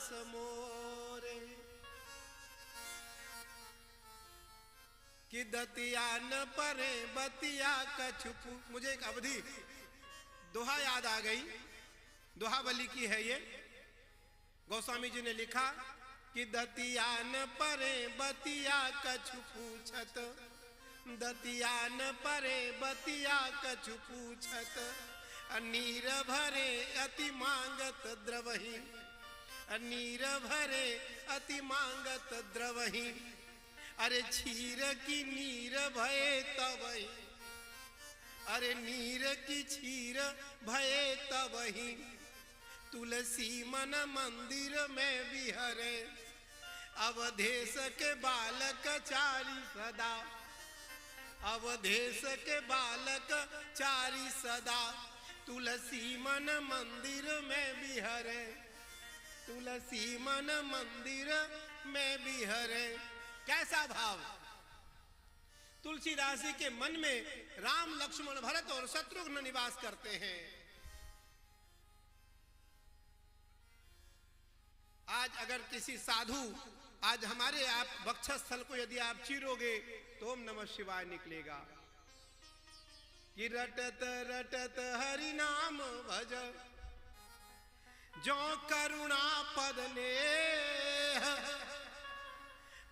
मानस मोरे। कि दतिया न परे बतिया कछुपू। मुझे एक अवधि दोहा याद आ गई, दोहावली की है ये। गोस्वामी जी ने लिखा कि दतिया न परे बतिया कछु पूछत, दतिया न परे बतिया कछु पूछत, नीर भरे अति मांगत द्रवही, नीर भरे अति मांगत द्रवही। अरे क्षीर की नीर भये तबही, अरे नीर की क्षीर भये तबही। तुलसी मन मंदिर में विहरे, अवधेश के बालक चारी सदा, अवधेश के बालक चारी सदा। तुलसी मन मंदिर में विहरे, तुलसी मन मंदिर में विहरे। कैसा भाव! तुलसीदास जी के मन में राम लक्ष्मण भरत और शत्रुघ्न निवास करते हैं। आज अगर किसी साधु, आज हमारे आप वक्षस्थल को यदि आप चीरोगे तो ओम नमः शिवाय निकलेगा। कि रटत रटत हरि नाम भज, जो करुणा पद ने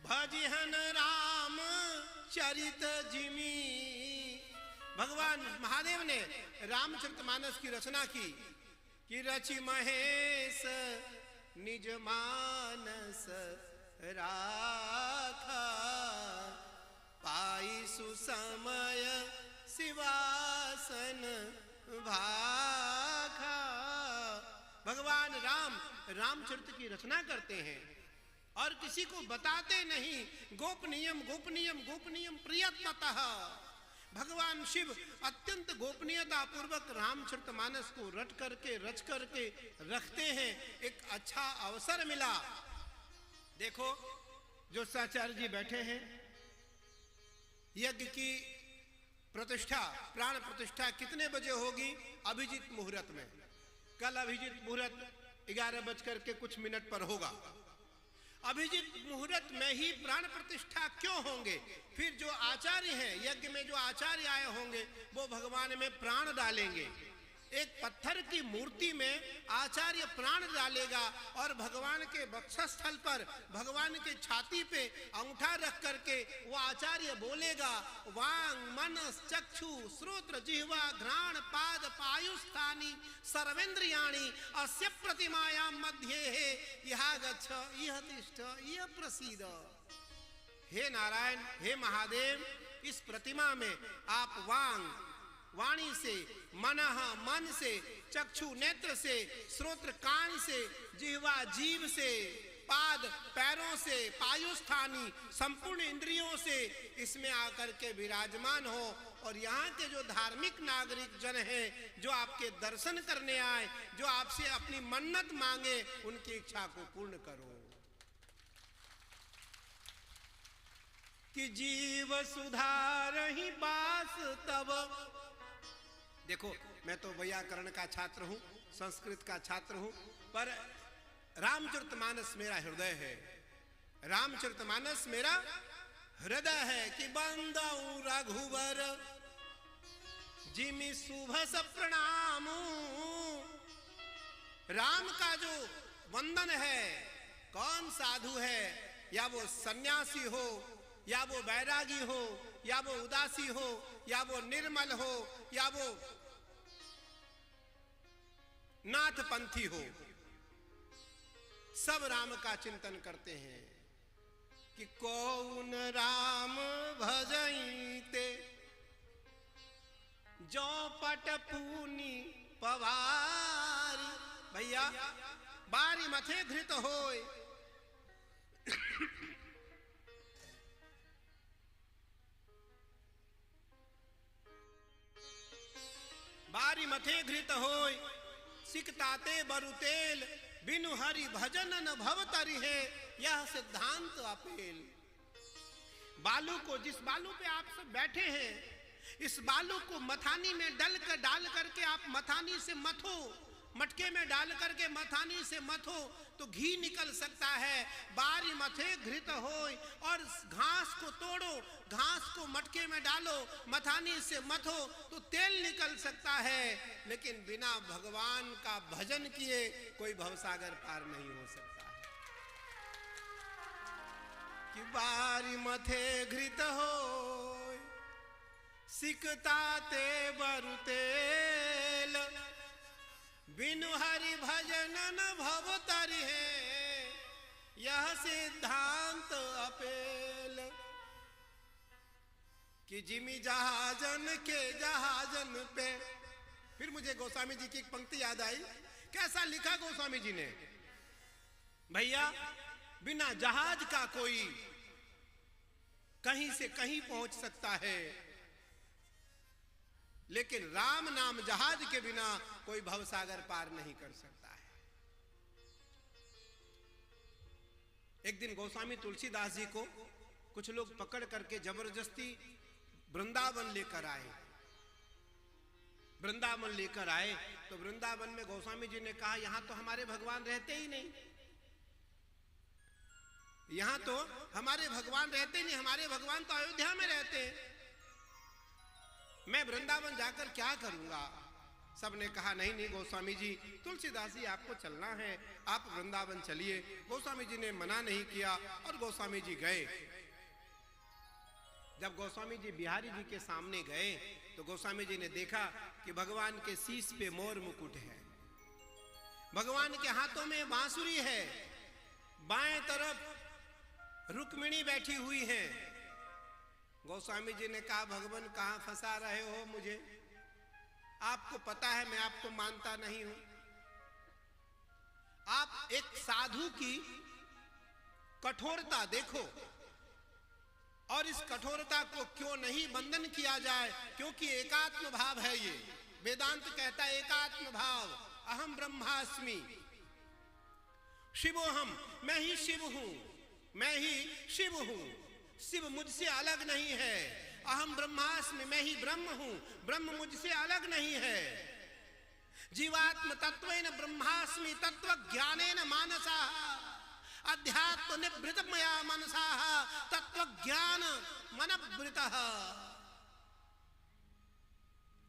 भजहन राम चरित जिमी। भगवान महादेव ने रामचरितमानस की रचना की कि रचि महेश निज मानस राखा, पाई सुसमय शिवासन भाखा। भगवान राम रामचरित की रचना करते हैं और किसी को बताते नहीं। गोपनीयम गोपनीयम गोपनीयम प्रियतमतः। भगवान शिव अत्यंत गोपनीयता पूर्वक रामचरितमानस को रट करके रच करके रखते हैं। एक अच्छा अवसर मिला। देखो जो साचार्य जी बैठे हैं, यज्ञ की प्रतिष्ठा, प्राण प्रतिष्ठा कितने बजे होगी? अभिजीत मुहूर्त में। कल अभिजीत मुहूर्त 11:00 पर होगा। अभिजीत मुहूर्त में ही प्राण प्रतिष्ठा क्यों होंगे? फिर जो आचार्य हैं, यज्ञ में जो आचार्य आए होंगे वो भगवान में प्राण डालेंगे। एक पत्थर की मूर्ति में आचार्य प्राण डालेगा और भगवान के वक्षस्थल पर, भगवान के छाती पे अंगूठा रख करके वो आचार्य बोलेगा, वांग मन चक्षु श्रोत्र जिह्वा घ्राण पाद पायुस्थानी सर्वेन्द्रियाणि अस्य प्रतिमायां मध्ये है यह गच्छ यह तिष्ठ यह प्रसीद। हे नारायण, हे महादेव, इस प्रतिमा में आप वांग वाणी से, मनः मन से, चक्षु नेत्र से, श्रोत्र कान से, जिह्वा जीव से, पाद पैरों से, पायुस्थानी संपूर्ण इंद्रियों से इसमें आकर के विराजमान हो। और यहाँ के जो धार्मिक नागरिक जन हैं, जो आपके दर्शन करने आए, जो आपसे अपनी मन्नत मांगे, उनकी इच्छा को पूर्ण करो। कि जीव सुधार ही बास तब। देखो मैं तो व्याकरण का छात्र हूं, संस्कृत का छात्र हूं, पर रामचरितमानस मेरा हृदय है। रामचरितमानस मेरा हृदय है। कि बंदऊ रघुवर जिमि शुभ स प्रणाम। राम का जो वंदन है, कौन साधु है, या वो सन्यासी हो, या वो बैरागी हो, या वो उदासी हो, या वो निर्मल हो, या वो नाथपंथी हो, सब राम का चिंतन करते हैं। कि कौन राम भजईते जो पट पूनी पवारी। भैया बारी मथे धृत होय, बारी मथे घृत होय, सिकताते बरुतेल, बिनु हरि भजन न भवतरि है यह सिद्धांत अपेल। बालू को, जिस बालू पे आप सब बैठे हैं, इस बालू को मथानी में डाल करके आप मथानी से मथो, मटके में डाल करके मथानी से मथो तो घी निकल सकता है। बारी मथे घृत होय, और घास को तोड़ो, घास को मटके में डालो, मथानी से मथो तो तेल निकल सकता है। लेकिन बिना भगवान का भजन किए कोई भवसागर पार नहीं हो सकता है। कि बारी मथे घृत होय, सिकता ते बरु तेल, बिनु हरि भजन न भव तरि है, यह सिद्धांत अपेल। कि जिमी जहाजन के जहाजन पे। फिर मुझे गोस्वामी जी की एक पंक्ति याद आई। कैसा लिखा गोस्वामी जी ने, भैया बिना जहाज का कोई कहीं से कहीं पहुंच सकता है, लेकिन राम नाम जहाज के बिना कोई भवसागर पार नहीं कर सकता है। एक दिन गोस्वामी तुलसीदास जी को कुछ लोग पकड़ करके जबरदस्ती वृंदावन लेकर आए। वृंदावन लेकर आए तो वृंदावन में गोस्वामी जी ने कहा, यहां तो हमारे भगवान रहते ही नहीं, यहां तो हमारे भगवान रहते ही नहीं, हमारे भगवान तो अयोध्या में रहते हैं, मैं वृंदावन जाकर क्या करूंगा। सबने कहा नहीं नहीं गोस्वामी जी, तुलसीदास जी आपको चलना है, आप वृंदावन चलिए। गोस्वामी जी ने मना नहीं किया और गोस्वामी जी गए। जब गोस्वामी जी बिहारी जी के सामने गए तो गोस्वामी जी ने देखा कि भगवान के शीश पे मोर मुकुट है, भगवान के हाथों में बांसुरी है, बाएं तरफ रुक्मिणी बैठी हुई है। गोस्वामी जी ने कहा, भगवान कहां फंसा रहे हो मुझे, आपको पता है मैं आपको मानता नहीं हूं। आप एक साधु की कठोरता देखो, और इस कठोरता को क्यों नहीं बंधन किया जाए, क्योंकि एकात्म भाव है ये। वेदांत कहता है एकात्म भाव, अहम ब्रह्मास्मि शिवोहम, मैं ही शिव हूं, मैं ही शिव हूं, शिव मुझसे अलग नहीं है। अहम ब्रह्मास्मि, मैं ही ब्रह्म हूं, ब्रह्म मुझसे अलग नहीं है। जीवात्म तत्वेन ब्रह्मास्मि तत्व ज्ञानेन मानसा, अध्यात्म निवृत मया मनसा तत्व ज्ञान मनवृत।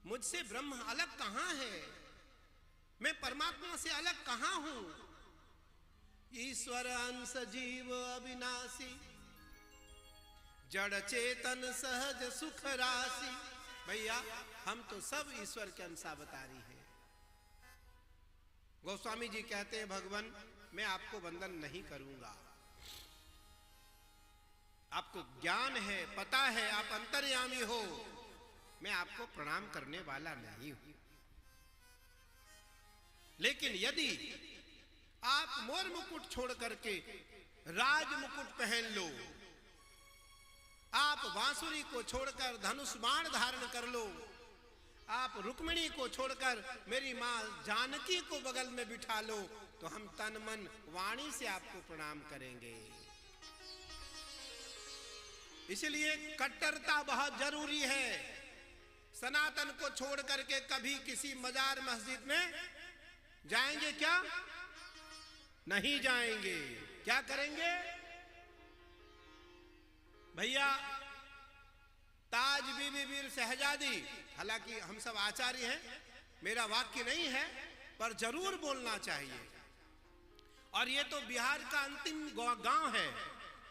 मुझसे ब्रह्म अलग कहां है, मैं परमात्मा से अलग कहां हूं। ईश्वर अंश जीव अविनाशी, जड़ चेतन सहज सुख राशि। भैया हम तो सब ईश्वर के अंश अवतारी हैं। गोस्वामी जी कहते हैं, भगवान मैं आपको बंधन नहीं करूंगा, आपको ज्ञान है, पता है आप अंतर्यामी हो, मैं आपको प्रणाम करने वाला नहीं हूं। लेकिन यदि आप मोर मुकुट छोड़ करके राज मुकुट पहन लो, आप बांसुरी को छोड़कर धनुष बाण धारण कर लो, आप रुक्मिणी को छोड़कर मेरी मां जानकी को बगल में बिठा लो, तो हम तन मन वाणी से आपको प्रणाम करेंगे। इसलिए कट्टरता बहुत जरूरी है। सनातन को छोड़ करके कभी किसी मजार मस्जिद में जाएंगे क्या? नहीं जाएंगे। क्या करेंगे भैया? ताज बीबी वीर शहजादी, हालांकि हम सब आचार्य हैं, मेरा वाक्य नहीं है, पर जरूर बोलना चाहिए। और ये तो बिहार का अंतिम गांव है,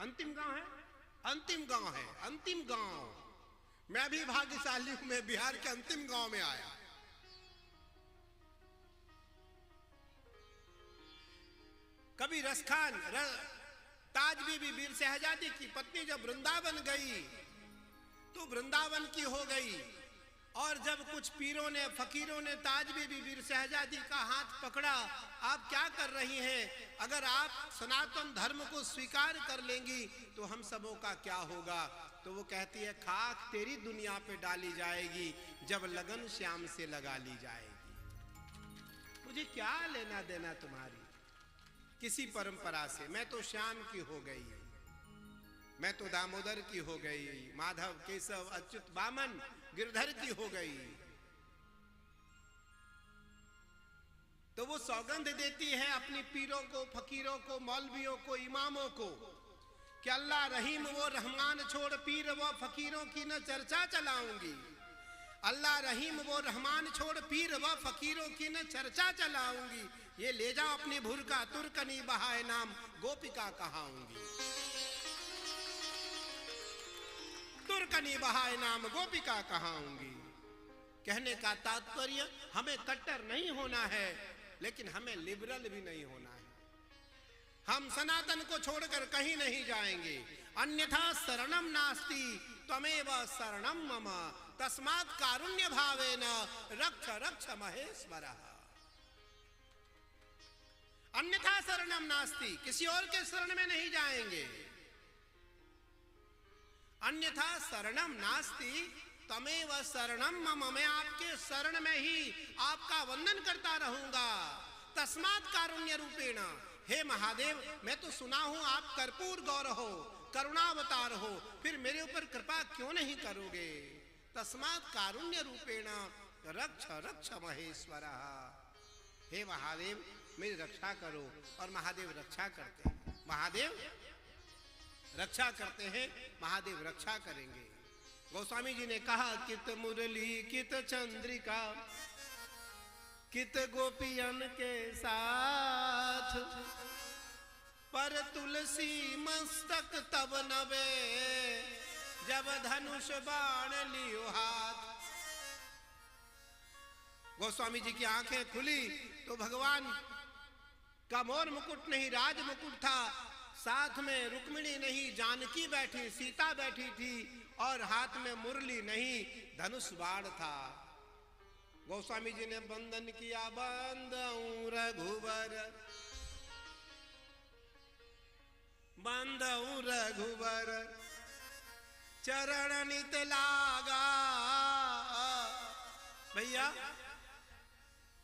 अंतिम गांव है, अंतिम गांव है, अंतिम गांव। मैं भी भाग्यशाली हूं, मैं बिहार के अंतिम गांव में आया। कभी रसखान ताज बीबी वीर शहजादी की पत्नी जब वृंदावन गई तो वृंदावन की हो गई, और जब कुछ पीरों ने फकीरों ने ताज बीबी वीर शहजादी का हाथ पकड़ा, आप क्या कर रही हैं? अगर आप सनातन धर्म को स्वीकार कर लेंगी तो हम सबों का क्या होगा? तो वो कहती है, खाक तेरी दुनिया पे डाली जाएगी जब लगन श्याम से लगा ली जाएगी। मुझे क्या लेना देना तुम्हारी किसी परंपरा से? मैं तो श्याम की हो गई, मैं तो दामोदर की हो गई, माधव केशव अच्युत वामन गिरधर की हो गई। तो वो सौगंध देती है अपनी पीरों को, फकीरों को, मौलवियों को, इमामों को कि अल्लाह रहीम वो रहमान छोड़ पीर वो फकीरों की न चर्चा चलाऊंगी। अल्लाह रहीम वो रहमान छोड़ पीर व फकीरों की न चर्चा चलाऊंगी। ये ले जाओ अपनी भुरका तुर्कनी बहाए नाम गोपिका कहाऊंगी। तुर्कनी बहाए नाम गोपिका कहाऊंगी। कहने का तात्पर्य हमें कट्टर नहीं होना है, लेकिन हमें लिबरल भी नहीं होना है। हम सनातन को छोड़कर कहीं नहीं जाएंगे। अन्यथा शरणम नास्ति त्वमेव शरणम मम तस्मात् कारुण्य भावेन रक्ष रक्ष महेश्वरः। अन्यथा शरणम नास्ति, किसी और के शरण में नहीं जाएंगे। अन्यथा शरणम नास्ति तमेव शरणम मम, मैं आपके शरण में ही आपका वंदन करता रहूंगा। तस्मात् कारुण्य रूपेण, हे महादेव मैं तो सुना हूं आप कर्पूर गौर हो, करुणावतार हो, फिर मेरे ऊपर कृपा क्यों नहीं करोगे। तस्मात् कारुण्य रूपेण रक्ष रक्ष महेश्वरः। हे महादेव मेरी रक्षा करो। और महादेव रक्षा करते हैं। महादेव रक्षा करते हैं, महादेव रक्षा करेंगे। गोस्वामी जी ने कहा कित मुरली कित चंद्रिका कित गोपियन के साथ, पर तुलसी मस्तक तब नवे जब धनुष बाण लियो हाथ। गोस्वामी जी की आंखें खुली तो भगवान का मोर मुकुट नहीं राज मुकुट था, साथ में रुक्मिणी नहीं जानकी बैठी, सीता बैठी थी, और हाथ में मुरली नहीं धनुष बाण था। गोस्वामी जी ने बंदन किया बंदऊं रघुवर, बंदऊं रघुवर चरण नित लागा। भैया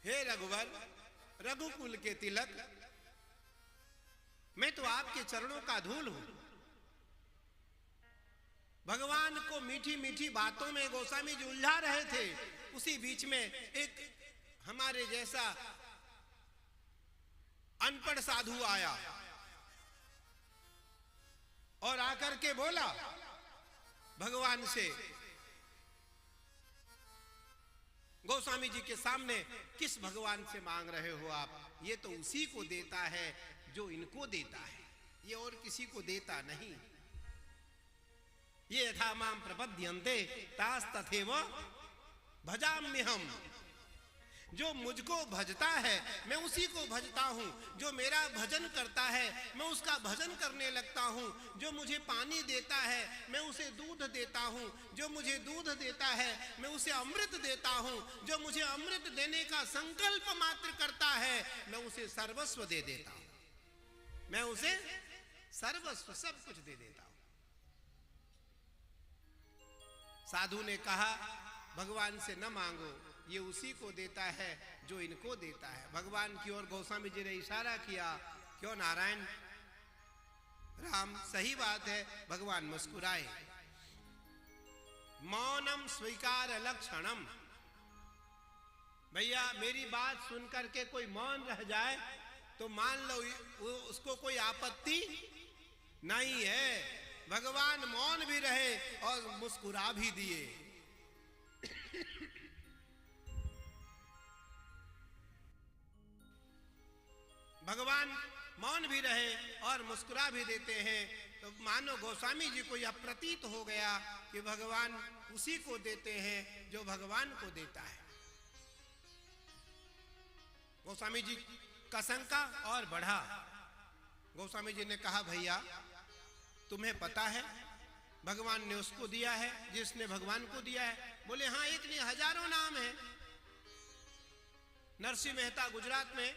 हे रघुवर, रघुकुल के तिलक, मैं तो आपके चरणों का धूल हूं। भगवान को मीठी मीठी बातों में गोस्वामी जी उलझा रहे थे। उसी बीच में एक हमारे जैसा अनपढ़ साधु आया और आकर के बोला भगवान से, गोस्वामी जी के सामने, किस भगवान से मांग रहे हो आप? ये तो उसी को देता है जो इनको देता है, ये और किसी को देता नहीं। ये यथा मां प्रपद्यन्ते तास तथैव भजाम्यहम्। जो मुझको भजता है मैं उसी को भजता हूं। जो मेरा भजन करता है मैं उसका भजन करने लगता हूं। जो मुझे पानी देता है मैं उसे दूध देता हूं। जो मुझे दूध देता है मैं उसे अमृत देता हूं। जो मुझे अमृत देने का संकल्प मात्र करता है मैं उसे सर्वस्व दे देता हूं। मैं उसे सर्वस्व सब कुछ दे देता हूं। साधु ने कहा भगवान से न मांगो, ये उसी को देता है जो इनको देता है। भगवान की ओर गोस्वामी जी ने इशारा किया। क्यों नारायण राम, सही बात है। भगवान मुस्कुराए। मौनम स्वीकार लक्षणम। भैया मेरी बात सुनकर के कोई मौन रह जाए तो मान लो उसको कोई आपत्ति नहीं है। भगवान मौन भी रहे और मुस्कुरा भी दिए। भगवान मौन भी रहे और मुस्कुरा भी देते हैं। तो मानो गोस्वामी जी को यह प्रतीत हो गया कि भगवान उसी को देते हैं जो भगवान को देता है। गोस्वामी जी का शंका और बढ़ा। गोस्वामी जी ने कहा भैया तुम्हें पता है भगवान ने उसको दिया है जिसने भगवान को दिया है। बोले हाँ, एक नहीं हजारों नाम है। नरसिंह मेहता गुजरात में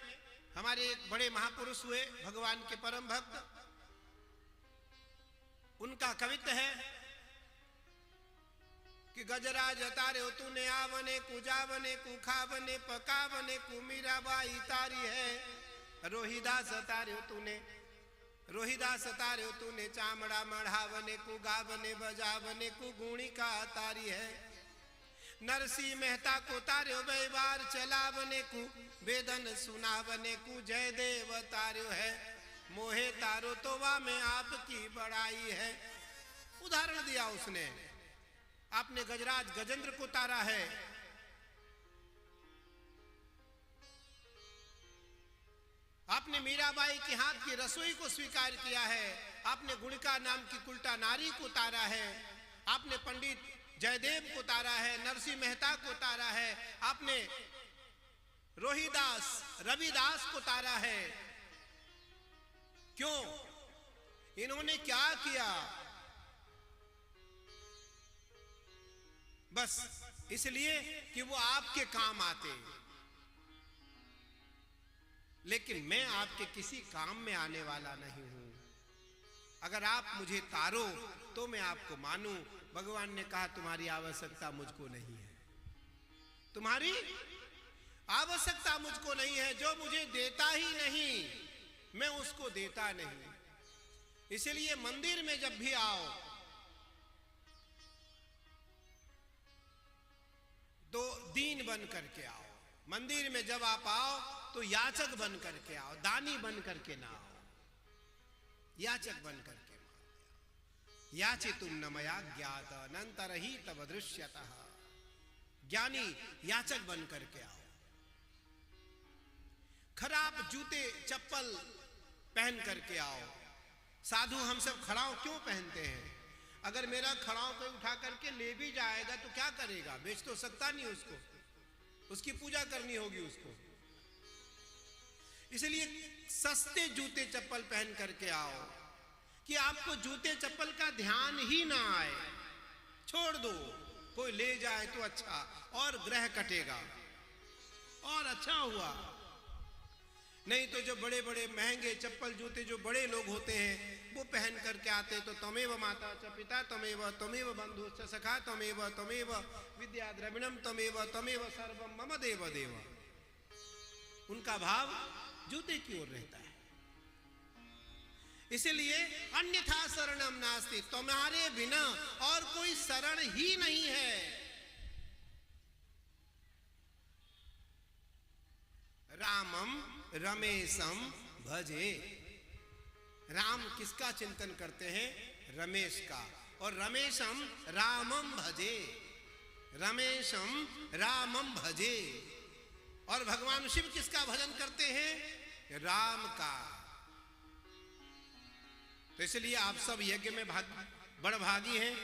हमारे एक बड़े महापुरुष हुए, भगवान के परम भक्त। उनका कवित्व है कि गजराज तारे तूने आवने कुजावने कुखावने पकावने कुमीराबाई तारी है। रोहिदास तारे तूने, रोहिदास तारे तूने चामड़ा मढ़ावने कुगावने बजावने कुगुणी का तारी है। नरसिंह मेहता को तार्यो व्यवहार चला बने को वेदन सुना बने को जय देव तार्यो है मोहे तारो तो वा में आपकी बड़ाई है। उदाहरण दिया उसने। आपने गजराज गजेंद्र को तारा है, आपने मीराबाई के हाथ की रसोई को स्वीकार किया है, आपने गुणिका नाम की कुल्टा नारी को तारा है, आपने पंडित जयदेव को तारा है, नरसिंह मेहता को तारा है, आपने रोहिदास रविदास को तारा है। क्यों? इन्होंने क्या किया? बस इसलिए कि वो आपके काम आते। लेकिन मैं आपके किसी काम में आने वाला नहीं हूं। अगर आप मुझे तारो तो मैं आपको मानूं। भगवान ने कहा तुम्हारी आवश्यकता मुझको नहीं है, तुम्हारी आवश्यकता मुझको नहीं है। जो मुझे देता ही नहीं मैं उसको देता नहीं। इसलिए मंदिर में जब भी आओ तो दीन बन करके आओ। मंदिर में जब आप आओ तो याचक बन करके आओ, दानी बन करके ना आओ, याचक बन करके। याचितुम न मया ज्ञात अनंतर ही तव दृश्यतः। ज्ञानी याचक बन करके आओ। खराब जूते चप्पल पहन करके आओ। साधु हम सब खड़ाऊ क्यों पहनते हैं? अगर मेरा खड़ाऊ कोई उठा करके ले भी जाएगा तो क्या करेगा? बेच तो सकता नहीं उसको, उसकी पूजा करनी होगी उसको। इसलिए सस्ते जूते चप्पल पहन करके आओ कि आपको जूते चप्पल का ध्यान ही ना आए। छोड़ दो, कोई ले जाए तो अच्छा, और ग्रह कटेगा और अच्छा हुआ। नहीं तो जो बड़े बड़े महंगे चप्पल जूते जो बड़े लोग होते हैं वो पहन करके आते तो तमेव माता च पिता तमेव बंधु च सखा तमेव विद्या द्रविणम तमेव सर्वम मम देव देव। उनका भाव जूते की ओर रहता है। इसलिए अन्यथा शरणम नास्ति, तुम्हारे बिना और कोई शरण ही नहीं है। रामम रमेशम भजे। राम किसका चिंतन करते हैं? रमेश का। और रमेशम रामम भजे, रमेशम रामम भजे। और भगवान शिव किसका भजन करते हैं? राम का। तो इसलिए आप सब यज्ञ में बड़ भागी हैं,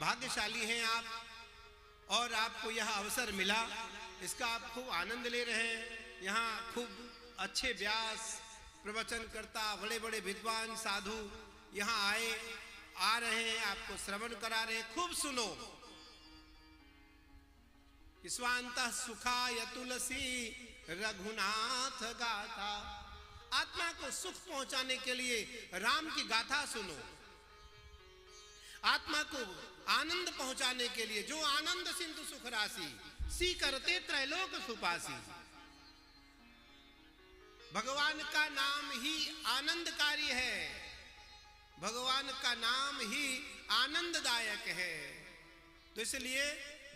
भाग्यशाली हैं आप, और आपको यह अवसर मिला, इसका आप खूब आनंद ले रहे हैं। यहाँ खूब अच्छे व्यास प्रवचन करता, बड़े बड़े विद्वान साधु यहाँ आ रहे हैं, आपको श्रवण करा रहे हैं। खूब सुनो। स्वांतः सुखाय तुलसी रघुनाथ गाथा। आत्मा को सुख पहुंचाने के लिए राम की गाथा सुनो। आत्मा को आनंद पहुंचाने के लिए जो आनंद सिंधु सुख राशि सी करते त्रैलोक सुपासी। भगवान का नाम ही आनंदकारी है, भगवान का नाम ही आनंददायक है। तो इसलिए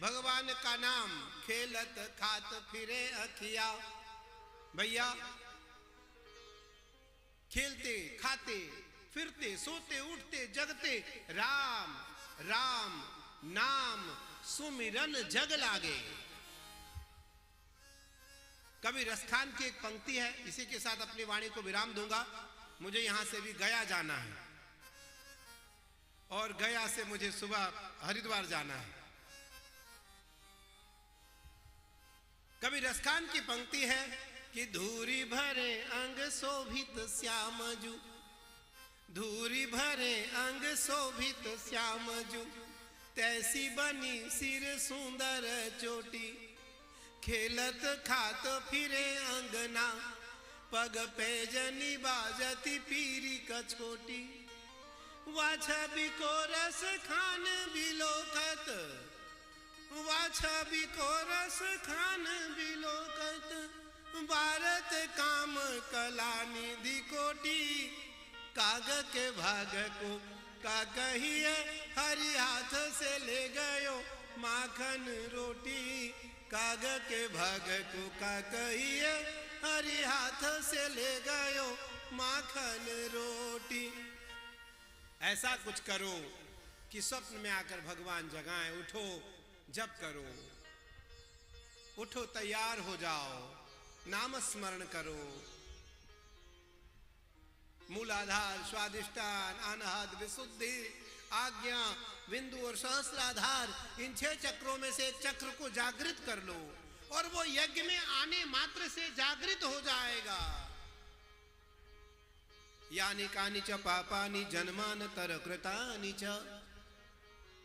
भगवान का नाम खेलत खात फिरे अखिया। भैया खेलते खाते फिरते सोते उठते जगते राम राम नाम सुमिरन जग लागे। कवि रसखान की एक पंक्ति है, इसी के साथ अपनी वाणी को विराम दूंगा। मुझे यहां से भी गया जाना है और गया से मुझे सुबह हरिद्वार जाना है। कवि रसखान की पंक्ति है कि धूरी भरे अंग शोभित श्यामजू, धूरी भरे अंग शोभित श्यामजू, तैसी बनी सिर सुंदर चोटी, खेलत खात फिरे अंगना, पग पे जनी बाजती पीरी कछोटी, वाछा बिको रस खान बिलोकत, वाछा बिको रस खान बिलोकत, भारत काम कला निधि कोटि, काग के भाग को का कहिए हरि हाथ से ले गयो माखन रोटी, काग के भाग को का कहिए, हरि हाथ से ले गयो माखन रोटी। ऐसा कुछ करो कि स्वप्न में आकर भगवान जगाएं, उठो जप करो, उठो तैयार हो जाओ, नाम स्मरण करो। मूलाधार, स्वादिष्टान, अनहद, विशुद्धि, आज्ञा, बिंदु और सहस्राधार, इन 6 चक्रों में से एक चक्र को जागृत कर लो और वो यज्ञ में आने मात्र से जागृत हो जाएगा। यानि कानि च पापानि जन्मांतर कृतानि च,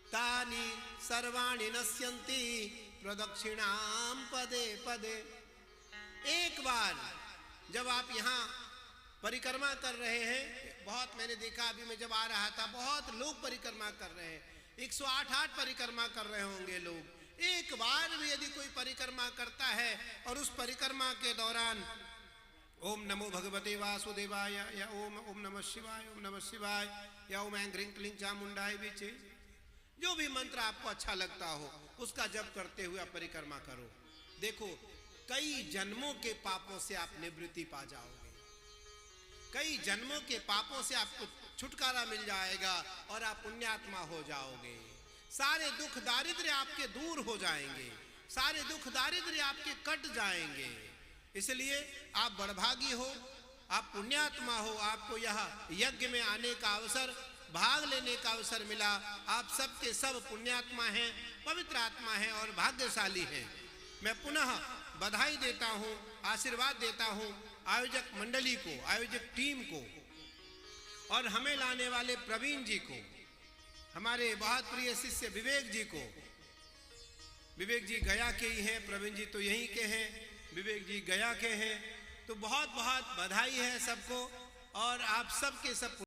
तानि सर्वाणि नश्यन्ति प्रदक्षिणाम पदे पदे। एक बार जब आप यहाँ परिक्रमा कर रहे हैं, बहुत मैंने देखा अभी मैं जब आ रहा था, बहुत लोग परिक्रमा कर रहे हैं, 108 परिक्रमा कर रहे होंगे लोग। एक बार भी यदि कोई परिक्रमा करता है और उस परिक्रमा के दौरान ओम नमो भगवते वासुदेवाय या ओम नमः शिवाय, ओम नमः शिवाय या ओम ऐं ह्रीं क्लीं चामुंडाय विचे, जो भी मंत्र आपको अच्छा लगता हो उसका जप करते हुए आप परिक्रमा करो। देखो कई जन्मों के पापों से आप निवृत्ति पा जाओगे, कई जन्मों के पापों से आपको छुटकारा मिल जाएगा और आप पुण्यात्मा हो जाओगे। सारे दुख दारिद्र्य आपके दूर हो जाएंगे, सारे दुख दारिद्र्य आपके कट जाएंगे। इसलिए आप बड़भागी हो, आप पुण्यात्मा हो, आपको यह यज्ञ में आने का अवसर, भाग लेने का अवसर मिला। आप सबके सब पुण्यात्मा हैं, पवित्र आत्मा हैं और भाग्यशाली हैं। मैं पुनः बधाई देता हूं, आशीर्वाद देता हूं आयोजक मंडली को, आयोजक टीम को और हमें लाने वाले प्रवीण जी को, हमारे बहुत प्रिय शिष्य विवेक जी को। विवेक जी गया के ही हैं, प्रवीण जी तो यहीं के हैं, विवेक जी गया के हैं। तो बहुत बहुत बधाई है सबको और आप सबके सब